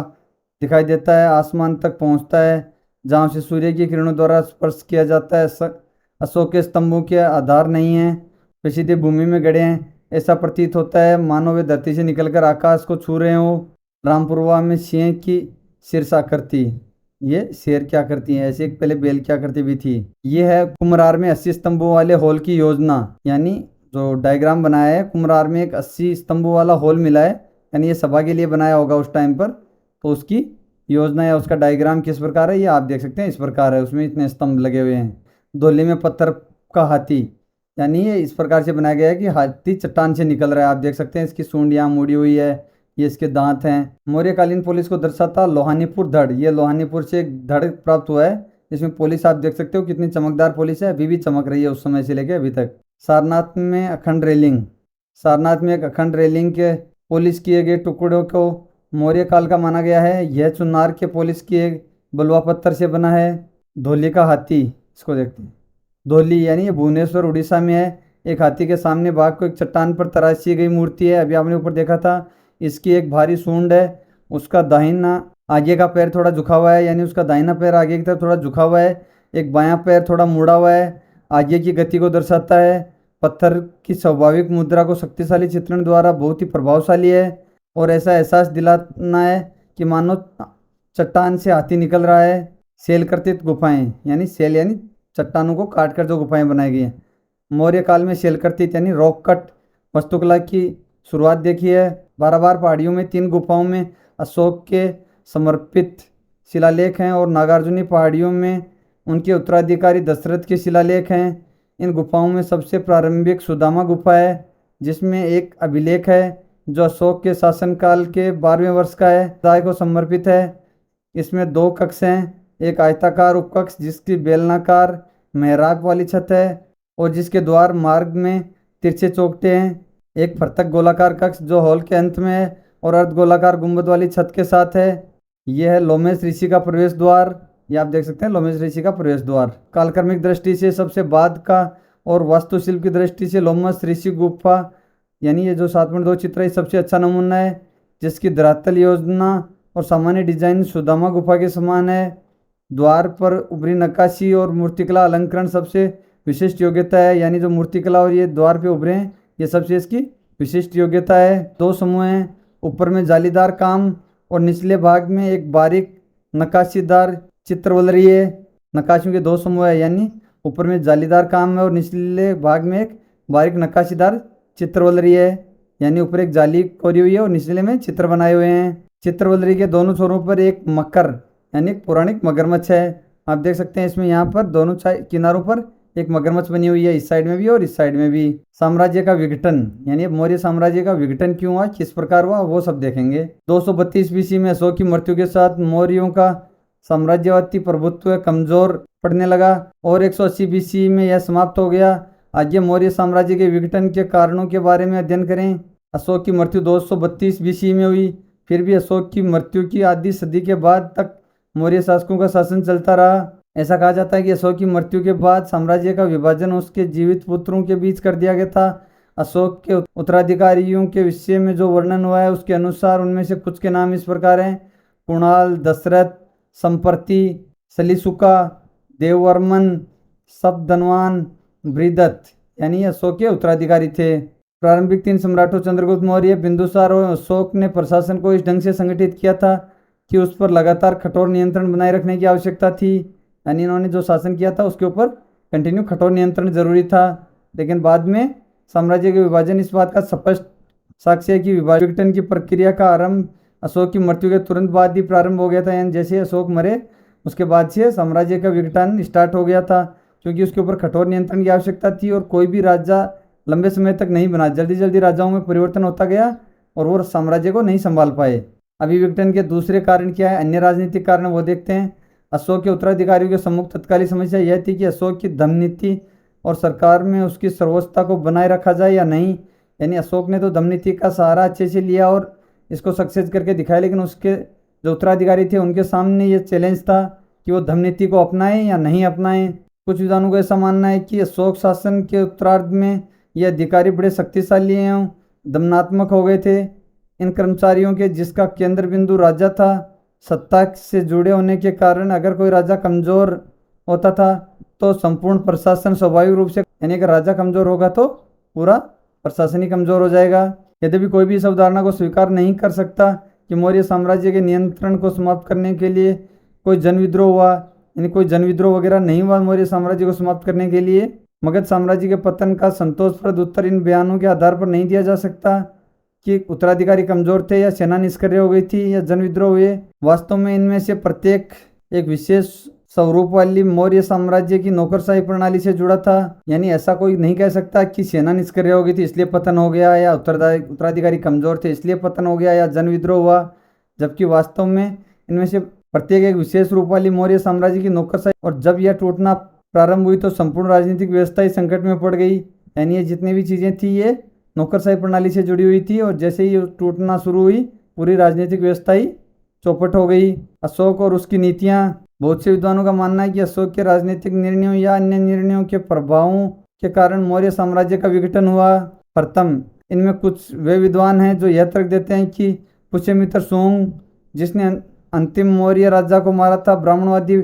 दिखाई देता है, आसमान तक पहुंचता है जहां से सूर्य की किरणों द्वारा स्पर्श किया जाता है। अशोक के स्तंभों के आधार नहीं है, वे सीधे भूमि में गड़े हैं। ऐसा प्रतीत होता है मानो वे धरती से निकलकर आकाश को छू रहे हो। रामपुरवा में सिंह की शीर्ष आकृति, ये शेर की आकृति है, ऐसे पहले बेल की आकृति भी थी। ये है कुम्हरार में 80 स्तंभों वाले हॉल की योजना, यानी जो डायग्राम बनाया है कुम्हरार में एक 80 स्तंभों वाला हॉल मिला है, यानी ये सभा के लिए बनाया होगा उस टाइम पर। तो उसकी योजना या उसका डायग्राम किस प्रकार है ये आप देख सकते हैं, इस प्रकार है। उसमें इतने स्तंभ लगे हुए हैं। धौली में पत्थर का हाथी, यानी ये इस प्रकार से बनाया गया है कि हाथी चट्टान से निकल रहा है। आप देख सकते हैं इसकी सूंड यहाँ मुड़ी हुई है, ये इसके दांत हैं। मौर्यकालीन पुलिस को दर्शाता लोहानीपुर धड़, ये लोहानीपुर से एक धड़ प्राप्त हुआ है जिसमें पुलिस आप देख सकते हो कितनी चमकदार पुलिस है, अभी भी चमक रही है उस समय से लेके अभी तक। सारनाथ में अखंड रेलिंग, सारनाथ में एक अखंड रेलिंग के पुलिस किए गए टुकड़ों को मौर्य काल का माना गया है। यह चुनार के पुलिस की एक बलुआ पत्थर से बना है। धौली का हाथी, इसको देखते हैं। धौली यानी ये भुवनेश्वर उड़ीसा में है। एक हाथी के सामने बाघ को एक चट्टान पर तराशी गई मूर्ति है, अभी आपने ऊपर देखा था। इसकी एक भारी सूंड है, उसका दाहिना आगे का पैर थोड़ा झुका हुआ है, यानी उसका दाहिना पैर आगे की तरफ थोड़ा झुका हुआ है। एक बायां पैर थोड़ा मुड़ा हुआ है, आगे की गति को दर्शाता है। पत्थर की स्वाभाविक मुद्रा को शक्तिशाली चित्रण द्वारा बहुत ही प्रभावशाली है और ऐसा एहसास दिलाना है कि मानो चट्टान से हाथी निकल रहा है। सेल कर्तित गुफाएं, यानी सेल यानी चट्टानों को काट कर जो गुफाएं बनाई गई हैं। मौर्य काल में सेल कर्तित यानी रॉक कट वास्तुकला की शुरुआत देखी है। बाराबार पहाड़ियों में 3 गुफाओं में अशोक के समर्पित शिलालेख हैं और नागार्जुनी पहाड़ियों में उनके उत्तराधिकारी दशरथ के शिलालेख हैं। इन गुफाओं में सबसे प्रारंभिक सुदामा गुफा है जिसमें एक अभिलेख है जो अशोक के शासनकाल के 12वें वर्ष का है, राय को समर्पित है। इसमें 2 कक्ष हैं, एक आयताकार उपकक्ष जिसकी बेलनाकार मेहराब वाली छत है और जिसके द्वार मार्ग में तिरछे चौखटे हैं। एक फर्तक गोलाकार कक्ष जो हॉल के अंत में है और अर्ध गोलाकार गुंबद वाली छत के साथ है। यह है लोमेश ऋषि का प्रवेश द्वार, ये आप देख सकते हैं लोमेश ऋषि का प्रवेश द्वार। कालक्रमिक दृष्टि से सबसे बाद का और वास्तुशिल्प की दृष्टि से लोमेश ऋषि गुफा, यानी ये जो 7.2 चित्र है सबसे अच्छा नमूना है, जिसकी धरातल योजना और सामान्य डिजाइन सुदामा गुफा के समान है। द्वार पर उभरी नक्काशी और मूर्तिकला अलंकरण सबसे विशिष्ट योग्यता है, यानी जो मूर्तिकला और ये द्वार पे उभरे हैं ये सबसे इसकी विशिष्ट योग्यता है। 2 समूह हैं, ऊपर में जालीदार काम और निचले भाग में एक बारीक नक्काशीदार चित्रवलरी है। नक्काशियों के 2 समूह है, यानी ऊपर में जालीदार काम है और निचले भाग में एक बारीक नक्काशीदार चित्रवलरी है, यानी ऊपर एक जाली कोरी हुई है और निचले में चित्र बनाए हुए हैं। चित्रवलरी के दोनों छोरों पर एक मकर यानी एक पौराणिक मगरमच्छ है, आप देख सकते हैं। इसमें यहाँ पर दोनों किनारों पर एक मगरमच्छ बनी हुई है, इस साइड में भी और इस साइड में भी। साम्राज्य का विघटन, यानी मौर्य साम्राज्य का विघटन क्यों हुआ, किस प्रकार हुआ, वो सब देखेंगे। 232 बीसी में अशोक की मृत्यु के साथ मौर्यों का साम्राज्यवादी प्रभुत्व कमजोर पड़ने लगा और 180 बीसी में यह समाप्त हो गया। आगे मौर्य साम्राज्य के विघटन के कारणों के बारे में अध्ययन करें। अशोक की मृत्यु 232 बीसी में हुई, फिर भी अशोक की मृत्यु की आधी सदी के बाद तक मौर्य शासकों का शासन चलता रहा। ऐसा कहा जाता है कि अशोक की मृत्यु के बाद साम्राज्य का विभाजन उसके जीवित पुत्रों के बीच कर दिया गया था। अशोक के उत्तराधिकारियों के विषय में जो वर्णन हुआ है उसके अनुसार उनमें से कुछ के नाम इस प्रकार हैं: कुणाल, दशरथ, संपर्ति, सलीसुका, देववर्मन, सप्तधनवान, बृहदत्त, यानी अशोक के उत्तराधिकारी थे। प्रारंभिक 3 सम्राटों चंद्रगुप्त मौर्य, बिंदुसार और अशोक ने प्रशासन को इस ढंग से संगठित किया था कि उस पर लगातार कठोर नियंत्रण बनाए रखने की आवश्यकता थी, यानी इन्होंने जो शासन किया था उसके ऊपर कंटिन्यू कठोर नियंत्रण जरूरी था। लेकिन बाद में साम्राज्य के विभाजन इस बात का स्पष्ट साक्ष्य है कि विभाजन की प्रक्रिया का आरंभ अशोक की मृत्यु के तुरंत बाद ही प्रारंभ हो गया था, यानी जैसे अशोक मरे उसके बाद से साम्राज्य का विघटन स्टार्ट हो गया था, क्योंकि उसके ऊपर कठोर नियंत्रण की आवश्यकता थी और कोई भी राजा लंबे समय तक नहीं बना। जल्दी जल्दी राजाओं में परिवर्तन होता गया और वो साम्राज्य को नहीं संभाल पाए। अभी विघटन के दूसरे कारण क्या है, अन्य राजनीतिक कारण वो देखते हैं। अशोक के उत्तराधिकारियों के सम्मुख तत्कालीन समस्या यह थी कि अशोक की धर्म नीति और सरकार में उसकी सर्वोच्चता को बनाए रखा जाए या नहीं। यानी अशोक ने तो धर्म नीति का सहारा अच्छे से लिया और इसको सक्सेस करके दिखाया, लेकिन उसके जो उत्तराधिकारी थे उनके सामने ये चैलेंज था कि वो धर्म नीति को अपनाएं या नहीं अपनाएं। कुछ विद्वानों को ऐसा मानना है कि अशोक शासन के उत्तरार्ध में ये अधिकारी बड़े शक्तिशाली एवं दमनात्मक हो गए थे। इन कर्मचारियों के जिसका केंद्र बिंदु राजा था, सत्ता से जुड़े होने के कारण अगर कोई राजा कमजोर होता था तो संपूर्ण प्रशासन स्वाभाविक रूप से, यानी अगर राजा कमजोर होगा तो पूरा प्रशासन ही कमजोर हो जाएगा। यद्यपि कोई भी इस अवधारणा को स्वीकार नहीं कर सकता कि मौर्य साम्राज्य के नियंत्रण को समाप्त करने के लिए कोई जन विद्रोह हुआ, यानी कोई जन विद्रोह वगैरह नहीं हुआ मौर्य साम्राज्य को समाप्त करने के लिए। मगध साम्राज्य के पतन का संतोषप्रद उत्तर इन बयानों के आधार पर नहीं दिया जा सकता कि उत्तराधिकारी कमजोर थे या सेना निष्क्रिय हो गई थी या जन विद्रोह हुए। वास्तव में इनमें से प्रत्येक एक विशेष स्वरूप वाली मौर्य साम्राज्य की नौकरशाही प्रणाली से जुड़ा था। यानी ऐसा कोई नहीं कह सकता कि सेना निष्क्रिय हो गई थी इसलिए पतन हो गया, या उत्तराधिकारी कमजोर थे इसलिए पतन हो गया, या जन विद्रोह हुआ, जबकि वास्तव में इनमें से प्रत्येक एक विशेष रूप वाली मौर्य साम्राज्य की नौकरशाही, और जब यह टूटना प्रारंभ हुई तो संपूर्ण राजनीतिक व्यवस्था ही संकट में पड़ गई। यानी ये जितनी भी चीजें थी ये नौकरशाही प्रणाली से जुड़ी हुई थी, और जैसे ही टूटना शुरू हुई पूरी राजनीतिक व्यवस्था ही चौपट हो गई। अशोक और उसकी नीतियां। बहुत से विद्वानों का मानना है कि अशोक के राजनीतिक निर्णयों या अन्य निर्णयों के प्रभावों के कारण मौर्य साम्राज्य का विघटन हुआ। प्रथम, इनमें कुछ वे विद्वान हैं जो यह तर्क देते हैं कि पुष्यमित्र सोंग, जिसने अंतिम मौर्य राजा को मारा था, ब्राह्मणवादी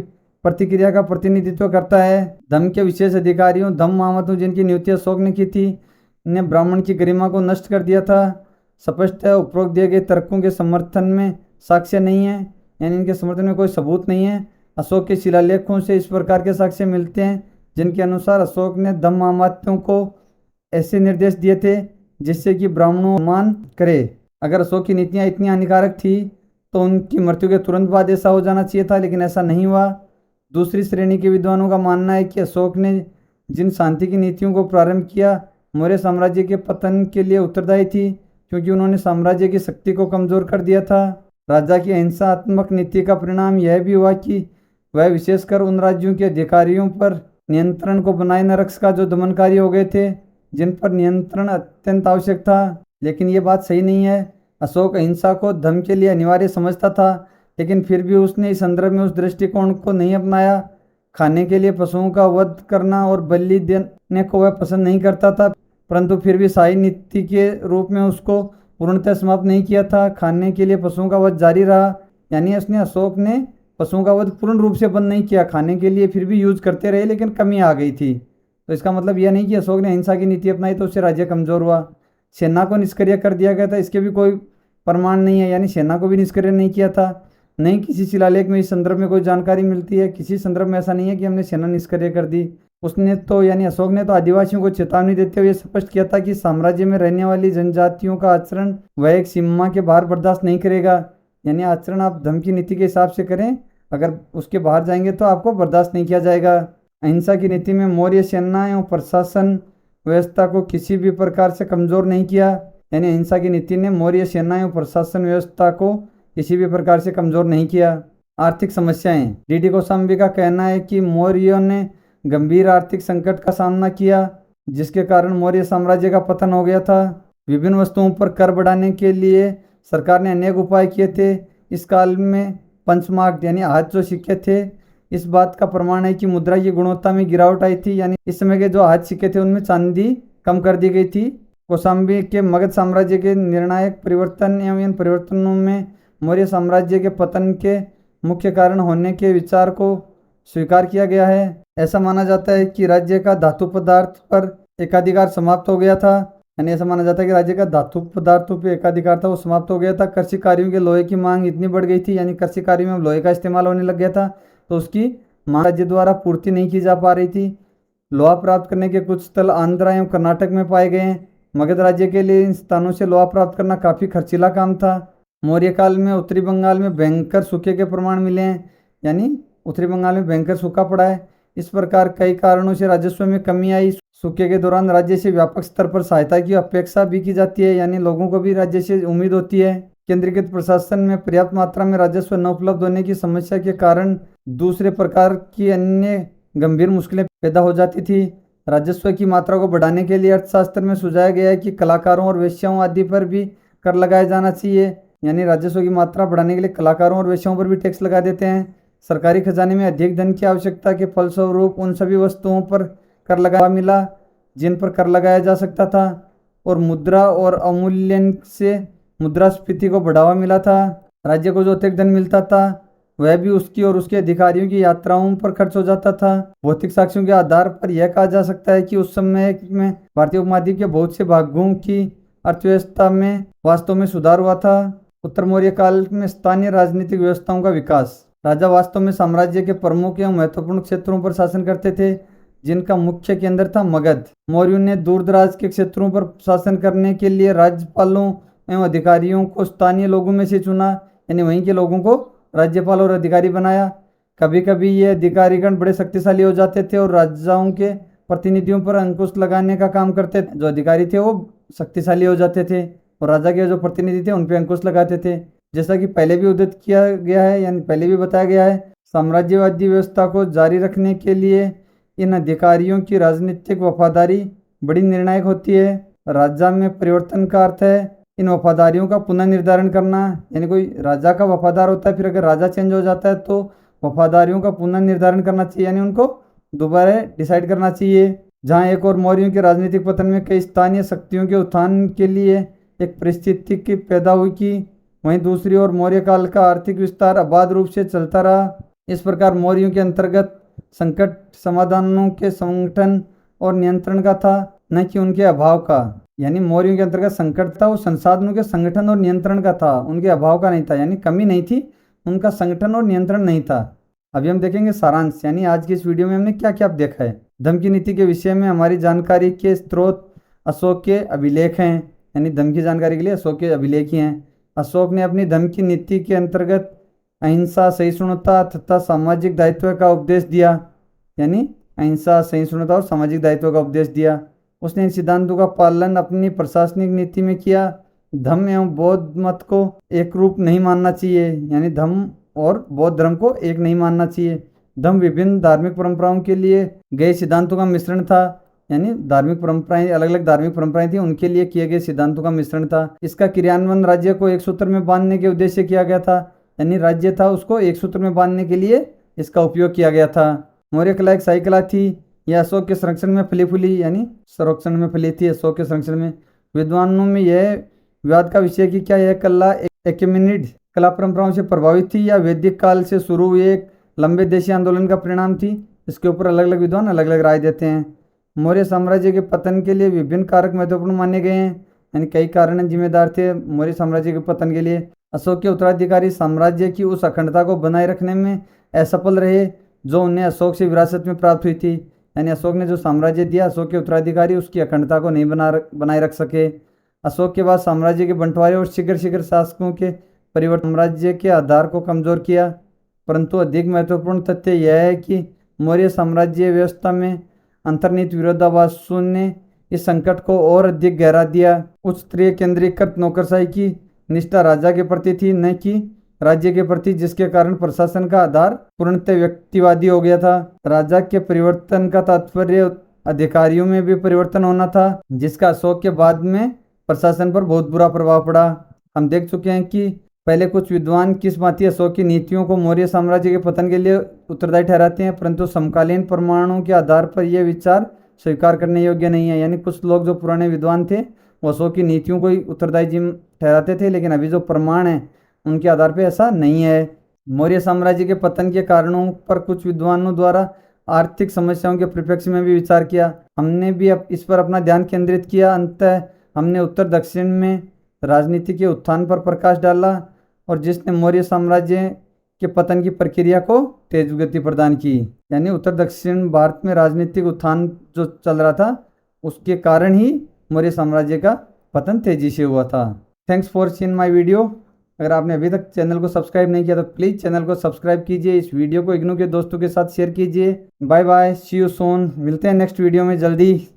प्रतिक्रिया का प्रतिनिधित्व करता है। धम्म के विशेष अधिकारियों धम्म मामतों जिनकी नियुक्ति अशोक ने की थी, ने ब्राह्मण की गरिमा को नष्ट कर दिया था। स्पष्ट है उपरोक्त दिए गए तर्कों के समर्थन में साक्ष्य नहीं है, यानी इनके समर्थन में कोई सबूत नहीं है। अशोक के शिलालेखों से इस प्रकार के साक्ष्य मिलते हैं जिनके अनुसार अशोक ने धम्म मामात्यों को ऐसे निर्देश दिए थे जिससे कि ब्राह्मणों मान करे। अगर अशोक की नीतियाँ इतनी हानिकारक थी तो उनकी मृत्यु के तुरंत बाद ऐसा हो जाना चाहिए था, लेकिन ऐसा नहीं हुआ। दूसरी श्रेणी के विद्वानों का मानना है कि अशोक ने जिन शांति की नीतियों को प्रारंभ किया मौर्य साम्राज्य के पतन के लिए उत्तरदायी थी, क्योंकि उन्होंने साम्राज्य की शक्ति को कमजोर कर दिया था। राजा की अहिंसात्मक नीति का परिणाम यह भी हुआ कि वह विशेषकर उन राज्यों के अधिकारियों पर नियंत्रण को बनाए न रख सका जो दमनकारी हो गए थे, जिन पर नियंत्रण अत्यंत आवश्यक था। लेकिन ये बात सही नहीं है। अशोक अहिंसा को धर्म के लिए अनिवार्य समझता था, लेकिन फिर भी उसने इस संदर्भ में उस दृष्टिकोण को नहीं अपनाया। खाने के लिए पशुओं का वध करना और बलि देने को वह पसंद नहीं करता था, परंतु फिर भी शाही नीति के रूप में उसको पूर्णतः समाप्त नहीं किया था। खाने के लिए पशुओं का वध जारी रहा, यानी अशोक ने पशुओं का वध पूर्ण रूप से बंद नहीं किया, खाने के लिए फिर भी यूज करते रहे, लेकिन कमी आ गई थी। तो इसका मतलब यह नहीं कि अशोक ने हिंसा की नीति अपनाई तो उससे राज्य कमजोर हुआ। सेना को निष्क्रिय कर दिया गया था, इसके भी कोई प्रमाण नहीं है, यानी सेना को भी निष्क्रिय नहीं किया था। नहीं किसी शिलालेख में इस संदर्भ में कोई जानकारी मिलती है, किसी संदर्भ में ऐसा नहीं है कि हमने सेना निष्क्रिय कर दी। उसने तो यानी अशोक ने तो आदिवासियों को चेतावनी देते हुए स्पष्ट किया था कि साम्राज्य में रहने वाली जनजातियों का आचरण वह एक सीमा के बाहर बर्दाश्त नहीं करेगा। यानी आचरण आप धर्म की नीति के हिसाब से करें, अगर उसके बाहर जाएंगे तो आपको बर्दाश्त नहीं किया जाएगा। अहिंसा की नीति में मौर्य सेना एवं प्रशासन व्यवस्था को किसी भी प्रकार से कमजोर नहीं किया। यानी अहिंसा की नीति ने मौर्य सेना एवं प्रशासन व्यवस्था को किसी भी प्रकार से कमजोर नहीं किया। आर्थिक समस्याएं। डी.डी. कौशाम्बी का कहना है कि मौर्यों ने गंभीर आर्थिक संकट का सामना किया, जिसके कारण मौर्य साम्राज्य का पतन हो गया था। विभिन्न वस्तुओं पर कर बढ़ाने के लिए सरकार ने अनेक उपाय किए थे। इस काल में पंचमार्क यानी हाथ जो सिक्के थे, इस बात का प्रमाण है कि मुद्रा की गुणवत्ता में गिरावट आई थी। यानी इस समय के जो हाथ सिक्के थे उनमें चांदी कम कर दी गई थी। कौशाम्बी के मगध साम्राज्य के निर्णायक परिवर्तन एवं इन परिवर्तनों में मौर्य साम्राज्य के पतन के मुख्य कारण होने के विचार को स्वीकार किया गया है। ऐसा माना जाता है कि राज्य का धातु पदार्थ पर एकाधिकार समाप्त हो गया था। यानी ऐसा माना जाता है कि राज्य का धातु पदार्थों पर एकाधिकार था वो समाप्त हो गया था। कृषि कार्यों के लोहे की मांग इतनी बढ़ गई थी, यानी कृषि कार्यों में लोहे का इस्तेमाल होने लग गया था, तो उसकी मांग राज्य द्वारा पूर्ति नहीं की जा पा रही थी। लोहा प्राप्त करने के कुछ स्थल आंध्र एवं कर्नाटक में पाए गए हैं। मगध राज्य के लिए इन स्थानों से लोहा प्राप्त करना काफी खर्चीला काम था। मौर्य काल में उत्तरी बंगाल में भयंकर सूखे के प्रमाण मिले हैं, यानी उत्तरी बंगाल में भयंकर सूखा पड़ा है। इस प्रकार कई कारणों से राजस्व में कमी आई। सूखे के दौरान राज्य से व्यापक स्तर पर सहायता की अपेक्षा भी की जाती है, यानी लोगों को भी राज्य से उम्मीद होती है। केंद्रीकृत प्रशासन में पर्याप्त मात्रा में राजस्व न उपलब्ध होने की समस्या के कारण दूसरे प्रकार की अन्य गंभीर मुश्किलें पैदा हो जाती थी। राजस्व की मात्रा को बढ़ाने के लिए अर्थशास्त्र में सुझाया गया है कि कलाकारों और वेश्याओं आदि पर भी कर लगाया जाना चाहिए। यानी राजस्व की मात्रा बढ़ाने के लिए कलाकारों और वेश्याओं पर भी टैक्स लगा देते हैं। सरकारी खजाने में अधिक धन की आवश्यकता के फलस्वरूप उन सभी वस्तुओं पर कर लगा मिला जिन पर कर लगाया जा सकता था, और मुद्रा और अवमूल्यन से मुद्रास्फीति को बढ़ावा मिला था। राज्य को जो अतिरिक्त धन मिलता था वह भी उसकी और उसके अधिकारियों की यात्राओं पर खर्च हो जाता था। भौतिक साक्ष्यों के आधार पर यह कहा जा सकता है कि उस समय में भारतीय उपमहाद्वीप के बहुत से भागों की अर्थव्यवस्था में वास्तव में सुधार हुआ था। उत्तर मौर्य काल में स्थानीय राजनीतिक व्यवस्थाओं का विकास। राजा वास्तव में साम्राज्य के प्रमुख एवं महत्वपूर्ण क्षेत्रों पर शासन करते थे। जिनका मुख्य केंद्र था मगध। मौर्यों ने दूर दराज के क्षेत्रों पर शासन करने के लिए राज्यपालों एवं अधिकारियों को स्थानीय लोगों में से चुना, यानी वहीं के लोगों को राज्यपाल और अधिकारी बनाया। कभी कभी ये अधिकारीगण बड़े शक्तिशाली हो जाते थे और राजाओं के प्रतिनिधियों पर अंकुश लगाने का काम करते थे। जो अधिकारी थे वो शक्तिशाली हो जाते थे और राजा के जो प्रतिनिधि थे उन पर अंकुश लगाते थे। जैसा कि पहले भी उद्धृत किया गया है, यानी पहले भी बताया गया है, साम्राज्यवादी व्यवस्था को जारी रखने के लिए इन अधिकारियों की राजनीतिक वफादारी बड़ी निर्णायक होती है। राजा में परिवर्तन का अर्थ है इन वफादारियों का पुनर्निर्धारण करना, यानी कोई राजा का वफादार होता है, फिर अगर राजा चेंज हो जाता है तो वफादारियों का पुनर्निर्धारण करना चाहिए, यानी उनको दोबारा डिसाइड करना चाहिए। जहाँ एक और मौर्यों के राजनीतिक पतन में कई स्थानीय शक्तियों के उत्थान के लिए एक परिस्थिति की पैदा हुई की, वहीं दूसरी ओर मौर्य काल का आर्थिक विस्तार अबाध रूप से चलता रहा। इस प्रकार मौर्यों के अंतर्गत संकट समाधानों के संगठन और नियंत्रण का था, न कि उनके अभाव का। यानी मौर्यों के अंतर्गत संकट था वो संसाधनों के संगठन और नियंत्रण का था, उनके अभाव का नहीं था। यानी कमी नहीं थी, उनका संगठन और नियंत्रण नहीं था। अभी हम देखेंगे सारांश, यानी आज की इस वीडियो में हमने क्या क्या देखा है। धम्म की नीति के विषय में हमारी जानकारी के स्रोत अशोक के अभिलेख हैं, यानी धम्म की जानकारी के लिए अशोक के अभिलेख ही हैं। अशोक ने अपनी धम्म की नीति के अंतर्गत अहिंसा, सहिष्णुता तथा सामाजिक दायित्व का उपदेश दिया, यानी अहिंसा, सहिष्णुता और सामाजिक दायित्व का उपदेश दिया। उसने इन सिद्धांतों का पालन अपनी प्रशासनिक नीति में किया। धम्म एवं बौद्ध मत को एक रूप नहीं मानना चाहिए, यानी धम्म और बौद्ध धर्म को एक नहीं मानना चाहिए। धम्म विभिन्न धार्मिक परंपराओं के लिए गए सिद्धांतों का मिश्रण था, यानी धार्मिक परंपराएं, अलग अलग धार्मिक परंपराएं थी, उनके लिए किए गए सिद्धांतों का मिश्रण था। इसका क्रियान्वयन राज्य को एक सूत्र में बांधने के उद्देश्य किया गया था, यानी राज्य था उसको एक सूत्र में बांधने के लिए इसका उपयोग किया गया था। मौर्य कला एक शाही कला थी, यह अशोक के संरक्षण में फली फूली, यानी संरक्षण में फली थी अशोक के संरक्षण में। विद्वानों में यह विवाद का विषय कि क्या यह कला एक्मेनिड कला परंपराओं से प्रभावित थी या वैदिक काल से शुरू हुए एक लंबे देशीय आंदोलन का परिणाम थी। इसके ऊपर अलग अलग विद्वान अलग अलग राय देते हैं। मौर्य साम्राज्य के पतन के लिए विभिन्न कारक महत्वपूर्ण माने गए हैं, यानी कई कारण जिम्मेदार थे मौर्य साम्राज्य के पतन के लिए। अशोक के उत्तराधिकारी साम्राज्य की उस अखंडता को बनाए रखने में असफल रहे जो उन्हें अशोक से विरासत में प्राप्त हुई थी, यानी अशोक ने जो साम्राज्य दिया अशोक के उत्तराधिकारी उसकी अखंडता को नहीं बनाए रख सके। अशोक के बाद साम्राज्य के बंटवारे और शीघ्र शासकों के परिवर्तन साम्राज्य के आधार को कमजोर किया। परंतु अधिक महत्वपूर्ण तथ्य यह है कि मौर्य साम्राज्य व्यवस्था में अंतर्निहित विरोधाभासों ने इस संकट को और अधिक गहरा दिया। उच्च स्तरीय केंद्रीकृत नौकरशाही की निष्ठा राजा के प्रति थी, न कि राज्य के प्रति, जिसके कारण प्रशासन का आधार पूर्णतः व्यक्तिवादी हो गया था। राजा के परिवर्तन का तात्पर्य अधिकारियों में भी परिवर्तन होना था, जिसका अशोक के बाद में प्रशासन पर बहुत बुरा प्रभाव पड़ा। हम देख चुके हैं कि पहले कुछ विद्वान किस भांति अशोक की नीतियों को मौर्य साम्राज्य के पतन के लिए उत्तरदायी ठहराते हैं, परंतु समकालीन प्रमाणों के आधार पर यह विचार स्वीकार करने योग्य नहीं है। यानी कुछ लोग जो पुराने विद्वान थे वो अशोक की नीतियों को ही उत्तरदायी ठहराते थे, लेकिन अभी जो प्रमाण है उनके आधार पर ऐसा नहीं है। मौर्य साम्राज्य के पतन के कारणों पर कुछ विद्वानों द्वारा आर्थिक समस्याओं के परिप्रेक्ष्य में भी विचार किया। हमने भी इस पर अपना ध्यान केंद्रित किया। अंततः हमने उत्तर दक्षिण में राजनीति के उत्थान पर प्रकाश डाला और जिसने मौर्य साम्राज्य के पतन की प्रक्रिया को तेज गति प्रदान की। यानी उत्तर दक्षिण भारत में राजनीतिक उत्थान जो चल रहा था उसके कारण ही मौर्य साम्राज्य का पतन तेजी से हुआ था। Thanks for seeing my video. अगर आपने अभी तक चैनल को सब्सक्राइब नहीं किया तो प्लीज़ चैनल को सब्सक्राइब कीजिए। इस वीडियो को इग्नू के दोस्तों के साथ शेयर कीजिए। Bye bye, see you soon. मिलते हैं नेक्स्ट वीडियो में जल्दी।